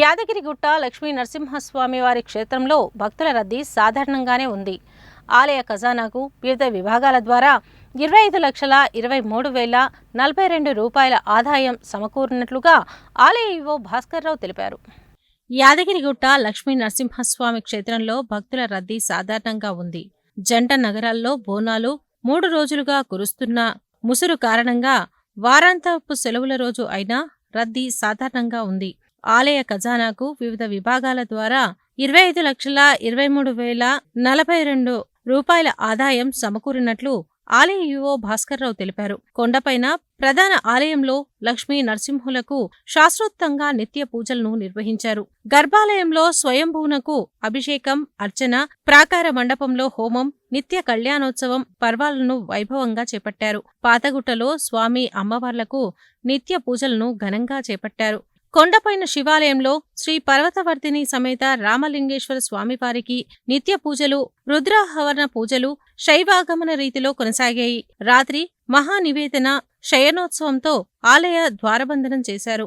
యాదగిరిగుట్ట లక్ష్మీ నరసింహస్వామి వారి క్షేత్రంలో భక్తుల రద్దీ సాధారణంగానే ఉంది. ఆలయ ఖజానాకు వివిధ విభాగాల ద్వారా 25,23,042 రూపాయల ఆదాయం సమకూరినట్లుగా ఆలయ ఈవో భాస్కర్రావు తెలిపారు. యాదగిరిగుట్ట లక్ష్మీ నరసింహస్వామి క్షేత్రంలో భక్తుల రద్దీ సాధారణంగా ఉంది. జంట నగరాల్లో బోనాలు 3 రోజులుగా కురుస్తున్న ముసురు కారణంగా వారాంతపు సెలవుల రోజు అయినా రద్దీ సాధారణంగా ఉంది. ఆలయ ఖజానాకు వివిధ విభాగాల ద్వారా 25,23,042 రూపాయల ఆదాయం సమకూరినట్లు ఆలయ ఈవో భాస్కర్రావు తెలిపారు. కొండపైన ప్రధాన ఆలయంలో లక్ష్మీ నరసింహులకు శాస్త్రోక్తంగా నిత్య పూజలను నిర్వహించారు. గర్భాలయంలో స్వయంభూనకు అభిషేకం, అర్చన, ప్రాకార మండపంలో హోమం, నిత్య కళ్యాణోత్సవం పర్వాలను వైభవంగా చేపట్టారు. పాతగుట్టలో స్వామి అమ్మవార్లకు నిత్య పూజలను ఘనంగా చేపట్టారు. కొండపైన శివాలయంలో శ్రీ పర్వతవర్ధిని సమేత రామలింగేశ్వర స్వామివారికి నిత్య పూజలు, రుద్రాహవరణ పూజలు శైవాగమన రీతిలో కొనసాగాయి. రాత్రి మహానివేదన శయనోత్సవంతో ఆలయ ద్వారబంధనం చేశారు.